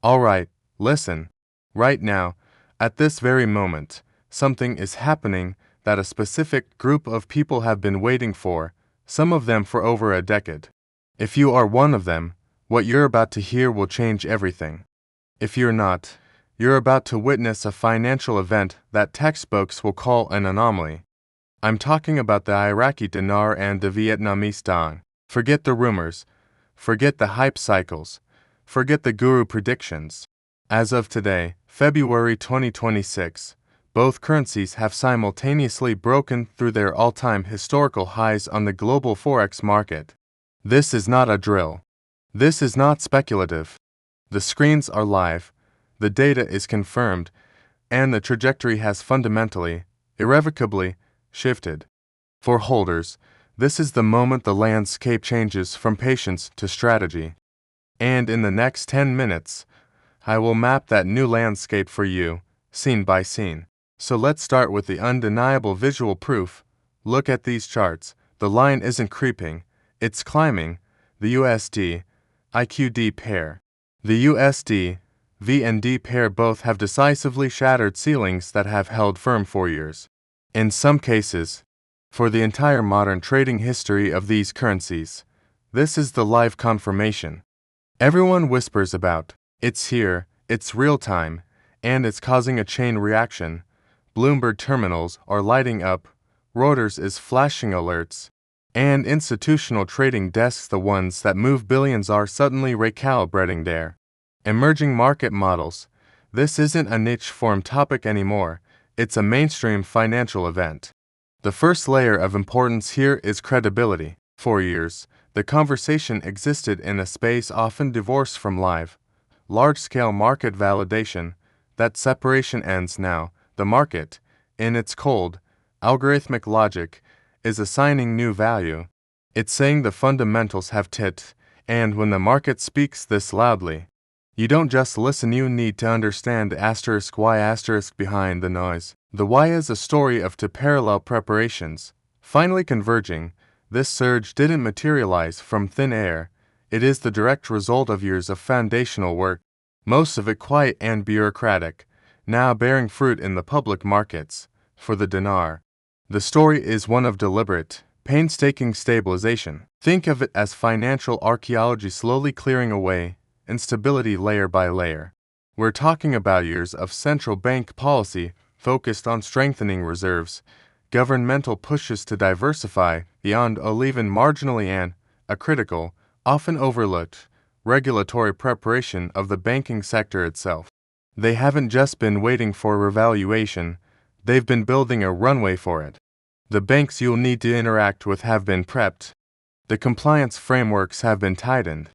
Alright, listen. Right now, at this very moment, something is happening that a specific group of people have been waiting for, some of them for over a decade. If you are one of them, what you're about to hear will change everything. If you're not, you're about to witness a financial event that textbooks will call an anomaly. I'm talking about the Iraqi Dinar and the Vietnamese Dong. Forget the rumors. Forget the hype cycles. Forget the guru predictions. As of today, February 2026, both currencies have simultaneously broken through their all-time historical highs on the global Forex market. This is not a drill. This is not speculative. The screens are live, the data is confirmed, and the trajectory has fundamentally, irrevocably, shifted. For holders, this is the moment the landscape changes from patience to strategy. And in the next 10 minutes, I will map that new landscape for you, scene by scene. So let's start with the undeniable visual proof. Look at these charts. The line isn't creeping, it's climbing. The USD, IQD pair. The USD, VND pair both have decisively shattered ceilings that have held firm for years. In some cases, for the entire modern trading history of these currencies, this is the live confirmation. Everyone whispers about, it's here, it's real time, and it's causing a chain reaction. Bloomberg terminals are lighting up, Reuters is flashing alerts, and institutional trading desks, the ones that move billions, are suddenly recalibrating their emerging market models. This isn't a niche forum topic anymore, it's a mainstream financial event. The first layer of importance here is credibility. For years, the conversation existed in a space often divorced from live, large-scale market validation. That separation ends now. The market, in its cold, algorithmic logic, is assigning new value. It's saying the fundamentals have tipped, and when the market speaks this loudly, you don't just listen, you need to understand the *y* behind the noise. The why is a story of two parallel preparations, finally converging. This surge didn't materialize from thin air, it is the direct result of years of foundational work, most of it quiet and bureaucratic, now bearing fruit in the public markets. For the dinar, the story is one of deliberate, painstaking stabilization. Think of it as financial archaeology slowly clearing away instability layer by layer. We're talking about years of central bank policy focused on strengthening reserves, governmental pushes to diversify beyond oil, even marginally, and a critical, often overlooked, regulatory preparation of the banking sector itself. They haven't just been waiting for revaluation, they've been building a runway for it. The banks you'll need to interact with have been prepped. The compliance frameworks have been tightened.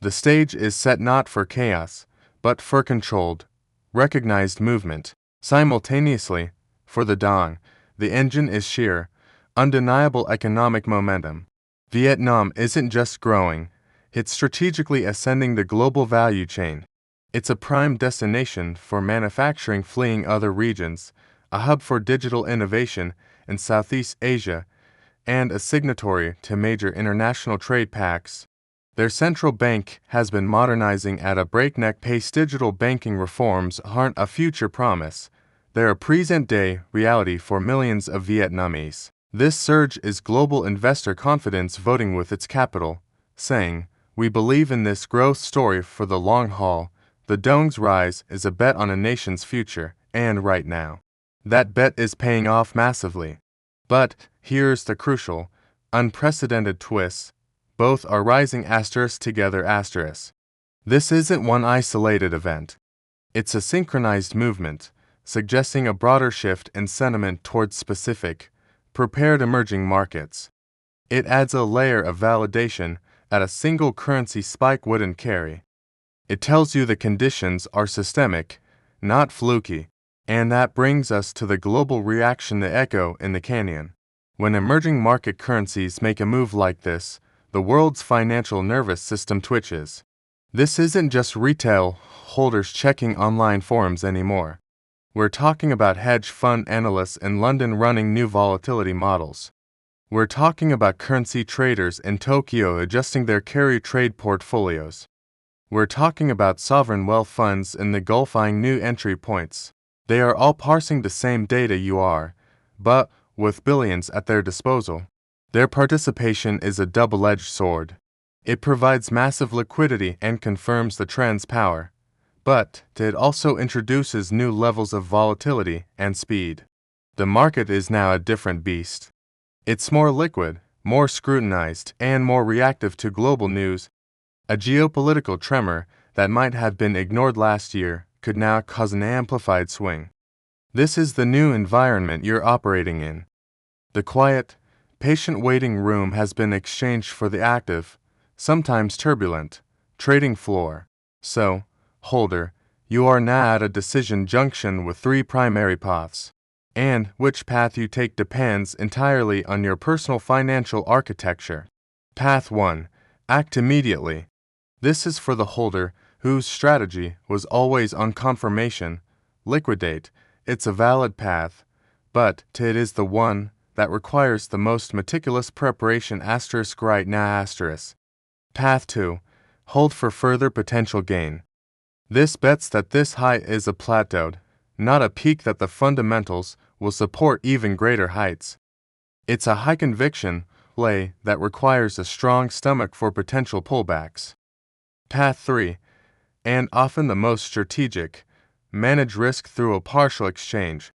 The stage is set not for chaos, but for controlled, recognized movement. Simultaneously, for the dong, the engine is sheer, undeniable economic momentum. Vietnam isn't just growing, it's strategically ascending the global value chain. It's a prime destination for manufacturing fleeing other regions, a hub for digital innovation in Southeast Asia, and a signatory to major international trade pacts. Their central bank has been modernizing at a breakneck pace. Digital banking reforms aren't a future promise, they're a present-day reality for millions of Vietnamese. This surge is global investor confidence voting with its capital, saying, we believe in this growth story for the long haul. The dong's rise is a bet on a nation's future, and right now, that bet is paying off massively. But here's the crucial, unprecedented twist. Both are rising together. This isn't one isolated event. It's a synchronized movement, suggesting a broader shift in sentiment towards specific, prepared emerging markets. It adds a layer of validation that a single currency spike wouldn't carry. It tells you the conditions are systemic, not fluky, and that brings us to the global reaction, the echo in the canyon. When emerging market currencies make a move like this, the world's financial nervous system twitches. This isn't just retail holders checking online forums anymore. We're talking about hedge fund analysts in London running new volatility models. We're talking about currency traders in Tokyo adjusting their carry trade portfolios. We're talking about sovereign wealth funds in the Gulfing new entry points. They are all parsing the same data you are, but with billions at their disposal. Their participation is a double-edged sword. It provides massive liquidity and confirms the trend's power, but it also introduces new levels of volatility and speed. The market is now a different beast. It's more liquid, more scrutinized, and more reactive to global news. A geopolitical tremor that might have been ignored last year could now cause an amplified swing. This is the new environment you're operating in. The quiet, patient waiting room has been exchanged for the active, sometimes turbulent, trading floor. So, holder, you are now at a decision junction with three primary paths. And which path you take depends entirely on your personal financial architecture. Path 1. Act immediately. This is for the holder whose strategy was always on confirmation. Liquidate. It's a valid path, but it is the one that requires the most meticulous preparation right now. Path 2. Hold for further potential gain. This bets that this high is a plateaued, not a peak, that the fundamentals will support even greater heights. It's a high conviction play that requires a strong stomach for potential pullbacks. Path 3, and often the most strategic, manage risk through a partial exchange.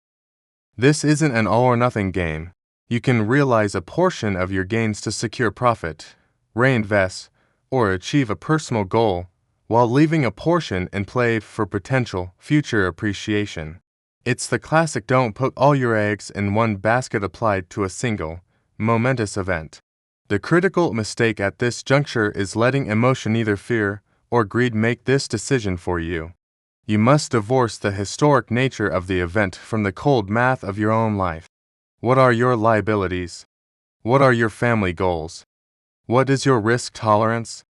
This isn't an all-or-nothing game. You can realize a portion of your gains to secure profit, reinvest, or achieve a personal goal, while leaving a portion in play for potential future appreciation. It's the classic don't put all your eggs in one basket applied to a single, momentous event. The critical mistake at this juncture is letting emotion, either fear or greed, make this decision for you. You must divorce the historic nature of the event from the cold math of your own life. What are your liabilities? What are your family goals? What is your risk tolerance?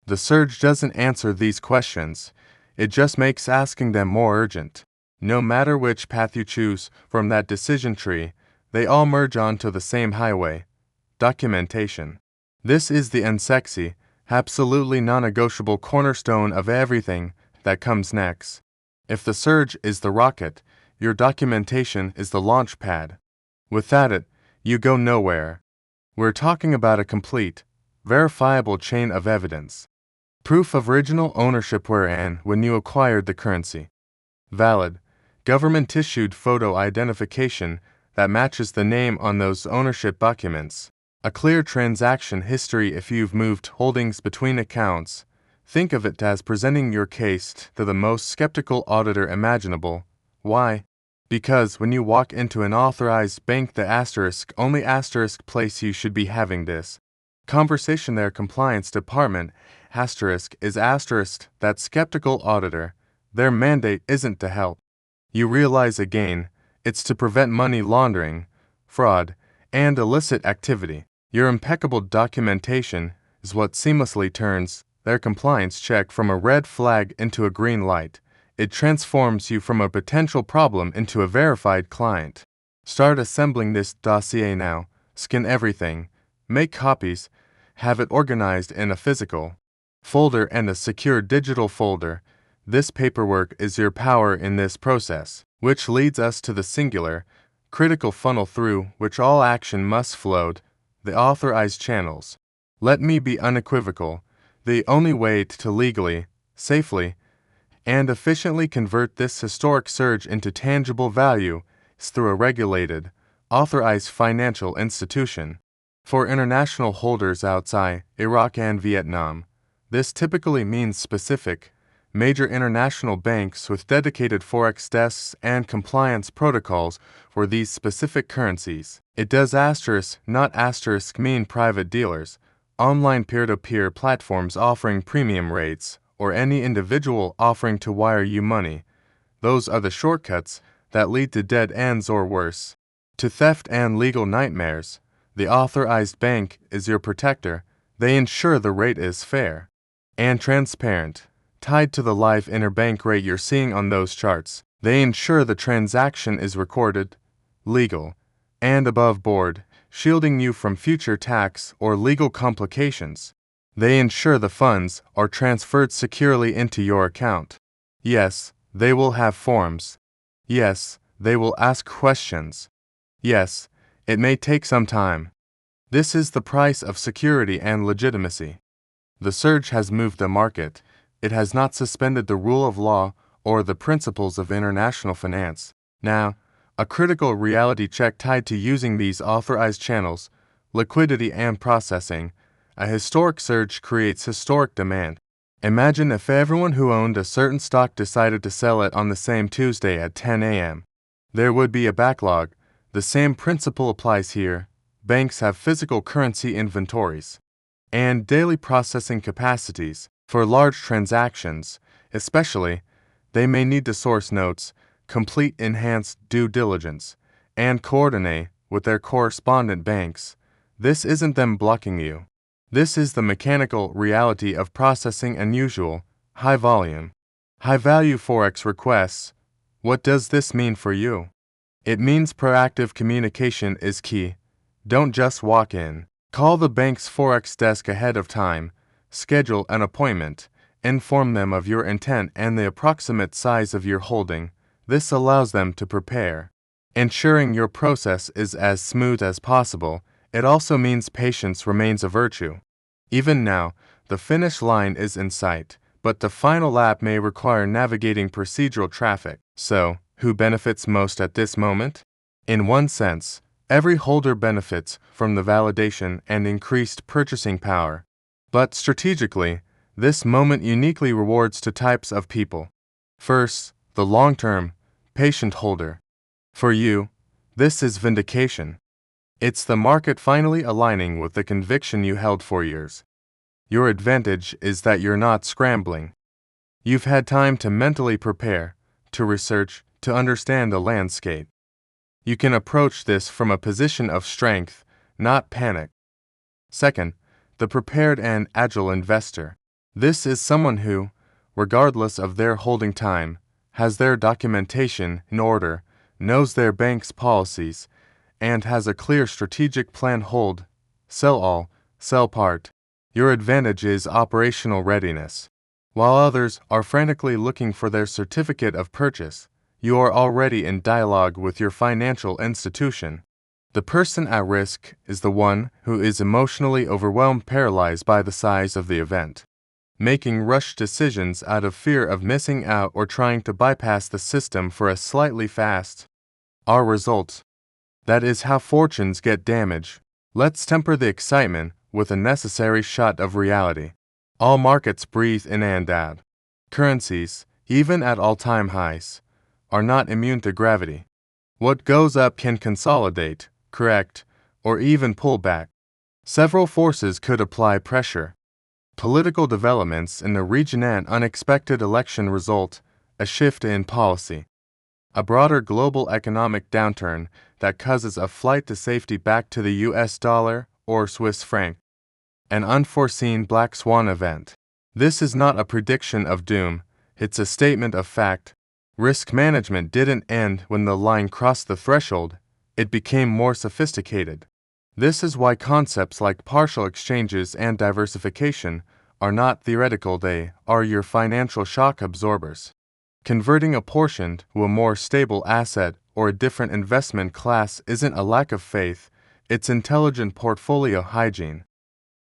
The surge doesn't answer these questions. It just makes asking them more urgent. No matter which path you choose from that decision tree, they all merge onto the same highway: documentation. This is the unsexy, absolutely non-negotiable cornerstone of everything that comes next. If the surge is the rocket, your documentation is the launch pad. Without it, you go nowhere. We're talking about a complete, verifiable chain of evidence. Proof of original ownership wherein when you acquired the currency. Valid, government-issued photo identification that matches the name on those ownership documents. A clear transaction history if you've moved holdings between accounts. Think of it as presenting your case to the most skeptical auditor imaginable. Why? Because when you walk into an authorized bank, the only place you should be having this conversation, their compliance department is that skeptical auditor. Their mandate isn't to help you realize a gain, it's to prevent money laundering, fraud, and illicit activity. Your impeccable documentation is what seamlessly turns their compliance check from a red flag into a green light. It transforms you from a potential problem into a verified client. Start assembling this dossier now. Scan everything. Make copies. Have it organized in a physical folder and a secure digital folder. This paperwork is your power in this process, which leads us to the singular, critical funnel through which all action must flow, the authorized channels. Let me be unequivocal. The only way to legally, safely, and efficiently convert this historic surge into tangible value is through a regulated, authorized financial institution. For international holders outside Iraq and Vietnam, this typically means specific, major international banks with dedicated Forex desks and compliance protocols for these specific currencies. It does not mean private dealers, online peer-to-peer platforms offering premium rates, or any individual offering to wire you money. Those are the shortcuts that lead to dead ends or worse, to theft and legal nightmares. The authorized bank is your protector. They ensure the rate is fair and transparent, tied to the live interbank rate you're seeing on those charts. They ensure the transaction is recorded, legal, and above board, shielding you from future tax or legal complications. They ensure the funds are transferred securely into your account. Yes, they will have forms. Yes, they will ask questions. Yes, it may take some time. This is the price of security and legitimacy. The surge has moved the market. It has not suspended the rule of law or the principles of international finance. Now, a critical reality check tied to using these authorized channels, liquidity and processing. A historic surge creates historic demand. Imagine if everyone who owned a certain stock decided to sell it on the same Tuesday at 10 a.m. There would be a backlog. The same principle applies here. Banks have physical currency inventories and daily processing capacities. For large transactions, especially, they may need to source notes, complete enhanced due diligence, and coordinate with their correspondent banks. This isn't them blocking you. This is the mechanical reality of processing unusual, high-volume, high-value Forex requests. What does this mean for you? It means proactive communication is key. Don't just walk in. Call the bank's Forex desk ahead of time, schedule an appointment, inform them of your intent and the approximate size of your holding. This allows them to prepare. Ensuring your process is as smooth as possible. It also means patience remains a virtue. Even now, the finish line is in sight, but the final lap may require navigating procedural traffic. So, who benefits most at this moment? In one sense, every holder benefits from the validation and increased purchasing power. But strategically, this moment uniquely rewards two types of people. First, the long-term, patient holder. For you, this is vindication. It's the market finally aligning with the conviction you held for years. Your advantage is that you're not scrambling. You've had time to mentally prepare, to research, to understand the landscape. You can approach this from a position of strength, not panic. Second, the prepared and agile investor. This is someone who, regardless of their holding time, has their documentation in order, knows their bank's policies, and has a clear strategic plan. Hold, sell all, sell part. Your advantage is operational readiness. While others are frantically looking for their certificate of purchase, you are already in dialogue with your financial institution. The person at risk is the one who is emotionally overwhelmed, paralyzed by the size of the event, making rushed decisions out of fear of missing out or trying to bypass the system for a slightly fast. Our results. That is how fortunes get damaged. Let's temper the excitement with a necessary shot of reality. All markets breathe in and out. Currencies, even at all-time highs, are not immune to gravity. What goes up can consolidate, correct, or even pull back. Several forces could apply pressure. Political developments in the region, an unexpected election result, a shift in policy, a broader global economic downturn that causes a flight to safety back to the US dollar or Swiss franc, an unforeseen black swan event. This is not a prediction of doom, it's a statement of fact. Risk management didn't end when the line crossed the threshold, it became more sophisticated. This is why concepts like partial exchanges and diversification are not theoretical, they are your financial shock absorbers. Converting a portion to a more stable asset or a different investment class isn't a lack of faith, it's intelligent portfolio hygiene.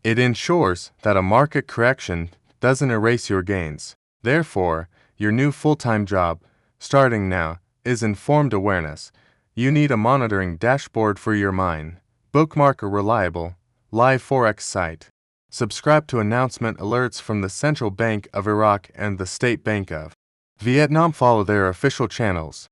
It ensures that a market correction doesn't erase your gains. Therefore, your new full-time job, starting now, is informed awareness. You need a monitoring dashboard for your mind. Bookmark a reliable, live Forex site. Subscribe to announcement alerts from the Central Bank of Iraq and the State Bank of Vietnam. Follow their official channels,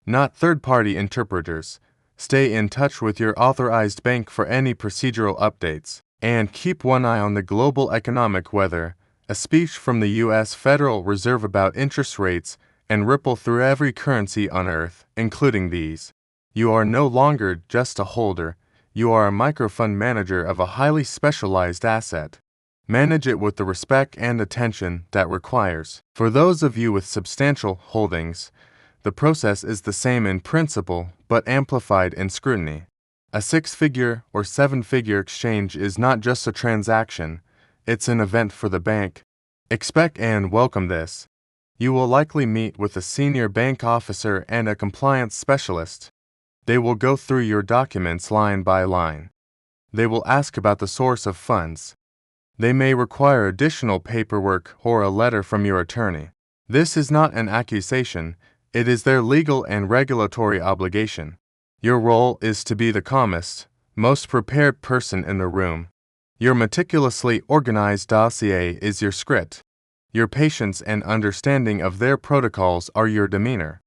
not third-party interpreters. Stay in touch with your authorized bank for any procedural updates. And keep one eye on the global economic weather. A speech from the U.S. Federal Reserve about interest rates and ripple through every currency on earth, including these. You are no longer just a holder. You are a microfund manager of a highly specialized asset. Manage it with the respect and attention that requires. For those of you with substantial holdings, the process is the same in principle but amplified in scrutiny. A 6-figure or 7-figure exchange is not just a transaction, It's an event for the bank. Expect and welcome this. You will likely meet with a senior bank officer and a compliance specialist. They will go through your documents line by line. They will ask about the source of funds. They may require additional paperwork or a letter from your attorney. This is not an accusation, it is their legal and regulatory obligation. Your role is to be the calmest, most prepared person in the room. Your meticulously organized dossier is your script. Your patience and understanding of their protocols are your demeanor.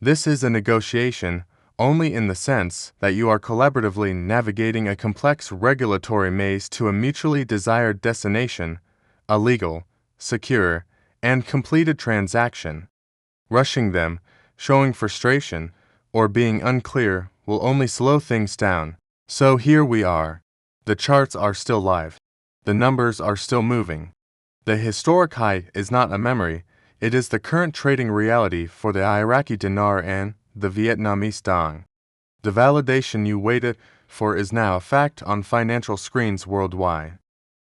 This is a negotiation only in the sense that you are collaboratively navigating a complex regulatory maze to a mutually desired destination, a legal, secure, and completed transaction. Rushing them, showing frustration, or being unclear will only slow things down. So here we are. The charts are still live. The numbers are still moving. The historic high is not a memory, it is the current trading reality for the Iraqi Dinar and the Vietnamese Dong. The validation you waited for is now a fact on financial screens worldwide.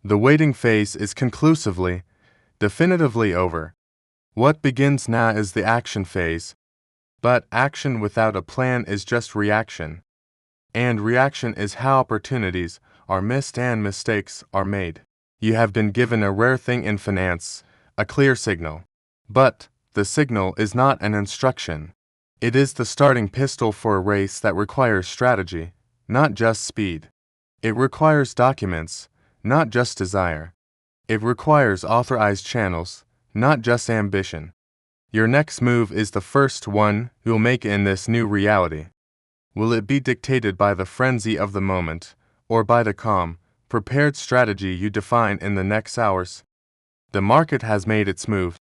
The waiting phase is conclusively, definitively over. What begins now is the action phase. But action without a plan is just reaction. And reaction is how opportunities are missed and mistakes are made. You have been given a rare thing in finance, a clear signal. But the signal is not an instruction. It is the starting pistol for a race that requires strategy, not just speed. It requires documents, not just desire. It requires authorized channels, not just ambition. Your next move is the first one you'll make in this new reality. Will it be dictated by the frenzy of the moment, or by the calm, prepared strategy you define in the next hours? The market has made its move.